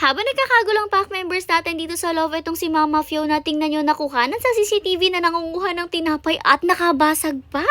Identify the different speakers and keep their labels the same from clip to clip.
Speaker 1: Habang nagkakagulang pack members natin dito sa loob, itong si Mama Fiona, tingnan nyo, nakuhanan sa CCTV na nangunguha ng tinapay at nakabasag pa.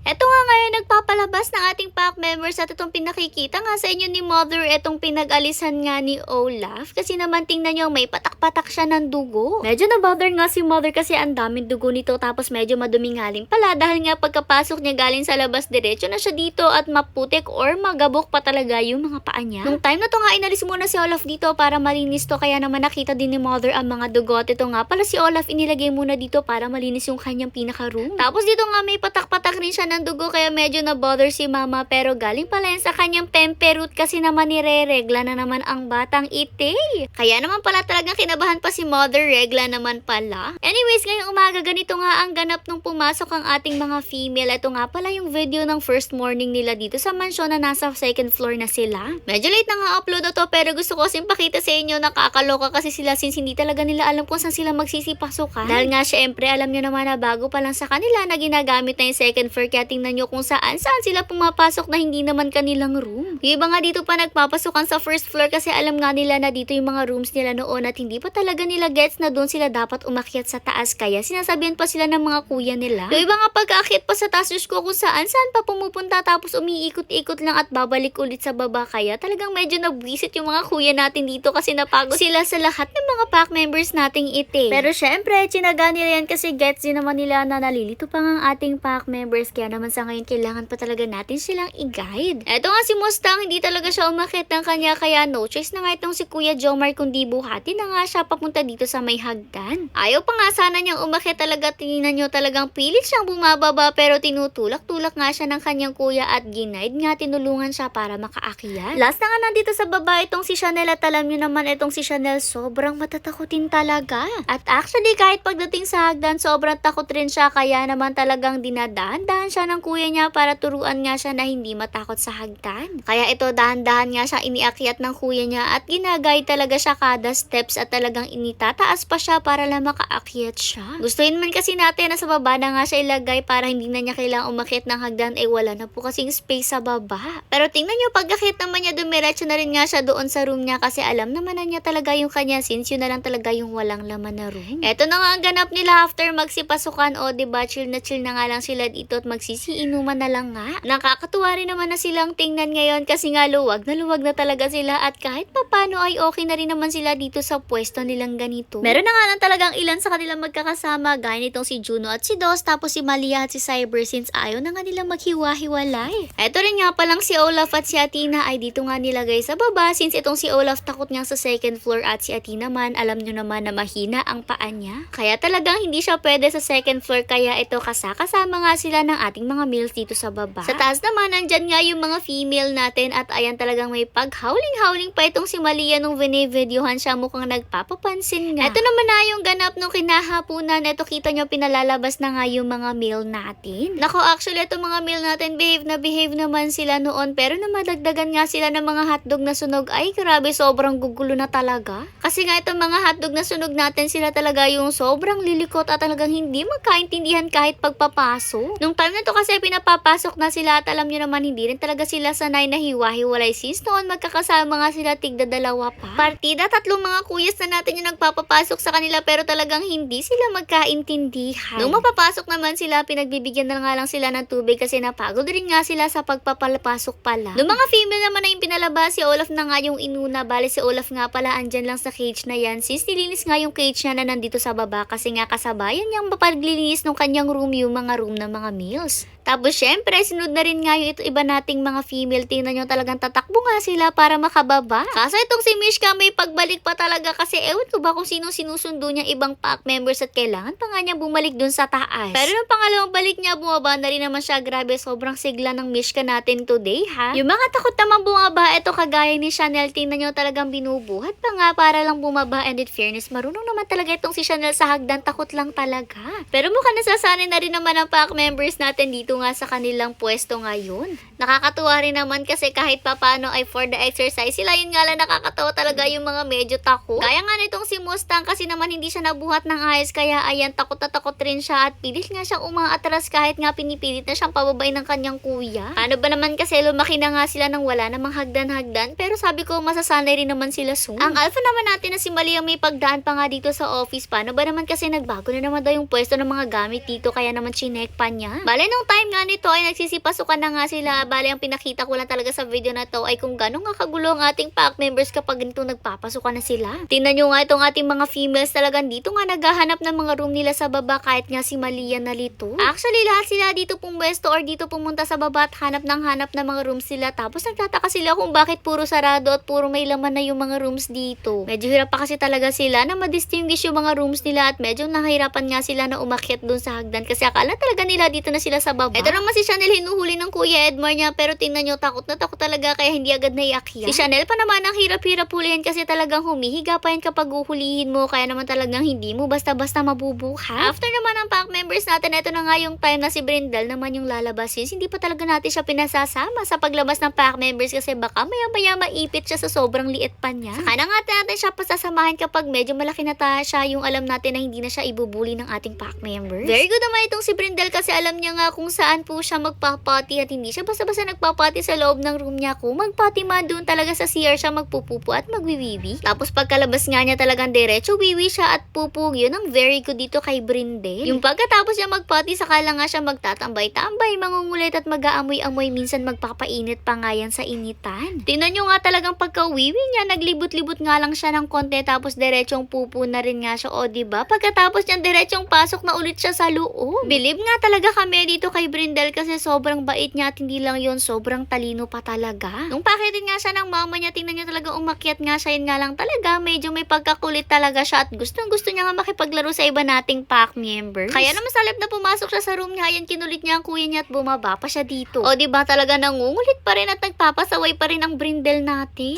Speaker 1: Eto nga ngayon nagpapalabas ng ating pack members at itong pinakikita nga sa inyo ni Mother, itong pinag-alisan nga ni Olaf. Kasi naman tingnan nyo, may patak-patak siya ng dugo. Medyo na-bother nga si Mother kasi ang daming dugo nito, tapos medyo maduming galing pala dahil nga pagkapasok niya galing sa labas, diretso na siya dito at maputik or magabok pa talaga yung mga paa niya. Nung time na to nga, inalis muna si Olaf dito para malinis to, kaya naman nakita din ni Mother ang mga dugo. At ito nga pala si Olaf inilagay muna dito para malinis yung kanyang pinaka-room. Tapos dito nga may patak-patak rin siya ng dugo, kaya medyo na-bother si Mama, pero galing pala yan sa kanyang pemperut kasi naman nire-regla na naman ang batang ite. Kaya naman pala talagang kinabahan pa si Mother, regla naman pala. Anyways, ngayong umaga ganito nga ang ganap nung pumasok ang ating mga female. Ito nga pala yung video ng first morning nila dito sa mansyon na nasa second floor na sila. Medyo late na nga upload na to, pero gusto ko kasing pakita sa inyo, nakakaloka kasi sila since hindi talaga nila alam kung saan sila magsisipasukan. Dahil nga syempre alam nyo naman na bago pa lang sa kanila na ginagamit na yung second floor, kaya tingnan nyo kung saan sila pumapasok na hindi naman kanilang room. Yung iba nga dito pa nagpapasukan sa first floor kasi alam nga nila na dito yung mga rooms nila noon at hindi pa talaga nila gets na doon sila dapat umakyat sa taas, kaya sinasabihan pa sila ng mga kuya nila. Yung iba nga pag-aakyat pa sa taas, ko kung saan pa pumupunta, tapos umiikot-ikot lang at babalik ulit sa baba, kaya talagang medyo nabwisit yung mga kuya natin dito kasi napagod sila sa lahat ng mga pack members nating ite. Pero syempre, tsinaga nila yan kasi gets din naman nila na nalilito pa nga ating pack members, kaya naman sa ngayon kailangan pa talaga natin silang i-guide. Eto nga si Mustang, hindi talaga siya umakit ng kanya, kaya no choice na nga itong si Kuya Jomar kundi buhati na nga siya papunta dito sa may hagdan. Ayaw pa nga sana niyang umakit talaga, tingnan nyo, talagang pilit siyang bumababa, pero tinutulak-tulak nga siya ng kanyang kuya at ginaid nga, tinulungan siya para makaakyat. Last na nga nandito sa baba itong si Chanel, at alam nyo naman itong si Chanel sobrang matatakotin talaga. At actually kahit pagdating sa hagdan sobrang takot rin siya, kaya naman talagang dinadahan-dahan siya ng kuya niya para turuan nga siya na hindi matakot sa hagdan. Kaya ito, dahan-dahan nga siya iniakyat ng kuya niya at ginagay talaga siya kada steps at talagang initataas pa siya para lang makaakyat siya. Gustuin man kasi natin na sa baba na nga siya ilagay para hindi na niya kailangang umakyat ng hagdan, wala na po kasing space sa baba. Pero tingnan nyo, pag-akyat naman niya, dumiretso na rin nga siya doon sa room niya kasi alam naman na niya talaga yung kanya since yun na lang talaga yung walang laman na room. Eto na nga ang ganap nila after magsipasukan, o diba, chill na nga lang sila dito at magsisiinuman na lang nga. Nakakatuwa rin naman na silang tingnan ngayon kasi nga luwag na talaga sila at kahit papano ay okay na rin naman sila dito sa pwesto nilang ganito. Meron na nga lang talagang ilan sa kanilang magkakasama, gaya nitong si Juno at si Dos, tapos si Malia at si Cyber since ayaw na nga nilang maghiwa-hiwalay. Eto rin nga palang si Olaf at si Athena ay dito nga nilagay sa baba since itong si Olaf takot niyang sa second floor at si Athena man, alam nyo naman na mahina ang paa niya. Kaya talagang hindi siya pwede sa second floor, kaya ito kasama nga sila ng ating mga males dito sa baba. Sa taas naman, nandyan nga yung mga female natin at ayan talagang may paghowling-howling pa itong si Malia nung videohan siya, mukhang nagpapapansin nga. Ito naman na yung ganap nung kinahapunan. Ito kita nyo, pinalalabas na nga yung mga male natin. Nako, actually itong mga male natin behave naman sila noon, pero na madagdagan nga sila ng mga hotdog na sunog, ay grabe, sobrang gugulo na talaga. Kasi nga itong mga hotdog na sunog natin, sila talaga yung sobrang lilikot at talagang hindi magkaintindihan kahit pagpapasok. Nung time na to kasi pinapapasok na sila at alam nyo naman hindi rin talaga sila sanay na hiwa-hiwalay since noon magkakasama nga sila tigda-dalawa pa. Partida, tatlong mga kuyas na natin yung nagpapapasok sa kanila, pero talagang hindi sila magkaintindihan. Nung mapapasok naman sila, pinagbibigyan na nga lang sila ng tubig kasi napagod rin nga sila sa pagpapalapasok pala. Nung mga female naman na yung pinalabas, si Olaf na nga yung inuna. Bale si Olaf nga pala andyan lang sa cage na yan since nilinis nga yung cage niya na nandito sa baba kasi nga kasabayan niyang mapaglinis ng kanyang room yung mga room ng mga males. Tapos syempre, sinunod na rin nga yung iba nating mga female. Tingnan nyo, talagang tatakbo nga sila para makababa. Kaso itong si Mishka may pagbalik pa talaga kasi ewan ko ba kung sino sinusundo niya ibang pack members at kailangan pa nga niya bumalik dun sa taas. Pero nung pangalawang balik niya, bumaba na rin naman siya. Grabe, sobrang sigla ng Mishka natin today, ha? Yung mga takot naman bumaba, ito kagaya ni Chanel, tingnan nyo, talagang binubuhat pa nga para lang bumaba, and in fairness, marunong naman talaga itong si Chanel sa hagdan, takot lang talaga. Pero mukhang nasasanay na rin naman ang pack members natin dito dito nga sa kanilang pwesto ngayon. Nakakatuwa rin naman kasi kahit papano ay for the exercise sila, yun nga lang nakakatawa talaga yung mga medyo takot. Kaya nga nitong si Mustang kasi naman hindi siya nabuhat ng ayos, kaya ayan takot na takot rin siya at pilit nga siyang umaatras kahit nga pinipilit na siyang pababay ng kanyang kuya. Ano ba naman kasi lumaki na nga sila nang wala namang hagdan-hagdan, pero sabi ko masasanay rin naman sila soon. Ang alpha naman natin na si Malia may pagdaan pa nga dito sa office. Paano ba naman kasi nagbago na naman daw yung pwesto ng mga gamit dito, kaya naman chinek pa niya. Bale nung time nga nito ay nagsisipasukan na nga sila. Bale ang pinakita ko lang talaga sa video na to ay kung gano'ng nga kagulo ang ating pack members kapag ganito nagpapasukan na sila. Tingnan nyo nga itong ating mga females talagang dito nga naghahanap ng mga room nila sa baba kahit nga si Malia nalito. Actually lahat sila dito pumwesto or dito pumunta sa baba at hanap ng mga rooms sila. Tapos nagtataka sila kung bakit puro sarado at puro may laman na yung mga rooms dito. Medyo hirap pa kasi talaga sila na ma-distinguish yung mga rooms nila at medyo nahihirapan nga sila na umakyat dun sa hagdan kasi akala talaga nila dito na sila sa baba. Ito naman si Chanel, hinuhuli ng Kuya Edmar niya, pero tingnan nyo takot na takot talaga kaya hindi agad naiakyat. Si Chanel pa naman ang hirap-hirap hulihin kasi talagang humihiga pa yan kapag uhulihin mo, kaya naman talagang hindi mo basta-basta mabubuhat. After naman ng pack members natin, ito na nga yung time na si Brindel naman yung lalabas, since hindi pa talaga natin siya pinasasama sa paglabas ng pack members kasi baka maya-maya maipit siya sa sobrang liit pa niya. Saka na nga natin siya pasasamahin kapag medyo malaki na siya, yung alam natin na hindi na siya ibubuli ng ating pack members. Very good naman itong si Brindel kasi alam niya nga kung saan po siya magpapati at hindi siya basta-basta nagpapati sa loob ng room niya. Kung magpati man doon talaga sa CR siya magpupupo at magwiwiwi. Tapos pagkalabas nga niya talagang diretso wiwi siya at pupo. Yun ang very good dito kay Brindel. Yung pagkatapos niya magpati saka lang nga siya magtatambay-tambay, mangungulit at mag-aamoy-amoy, minsan magpapainit pa nga yan sa initan. Tingnan nyo nga talagang pagka-wiwi niya, naglibot-libot nga lang siya ng konti tapos diretsong pupo na rin nga siya, o diba? Pagkatapos niya diretsong pasok na ulit siya sa loob. Believe nga talaga kami dito kay Brindel kasi sobrang bait niya at hindi lang yon, sobrang talino pa talaga. Nung pakitin nga siya ng mama niya, tingnan niya talaga umakyat nga siya, yun nga lang talaga medyo may pagkakulit talaga siya at gustong-gusto niya nga makipaglaro sa iba nating pack members. Kaya naman sa halip na pumasok siya sa room niya, ayan kinulit niya ang kuya niya at bumaba pa siya dito. O diba talaga nangungulit pa rin at nagpapasaway pa rin ang Brindel natin.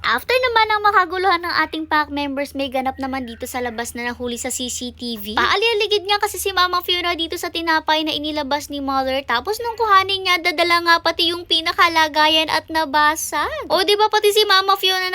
Speaker 1: After naman ng makaguluhan ng ating pack members, may ganap naman dito sa labas na nahuli sa CCTV. Paaliligid nga kasi si Mama Fiona dito sa tinapay na inilabas ni Mother. Tapos nung kuhanin niya, dadala nga pati yung pinakalagayan at nabasag. O diba pati si Mama Fiona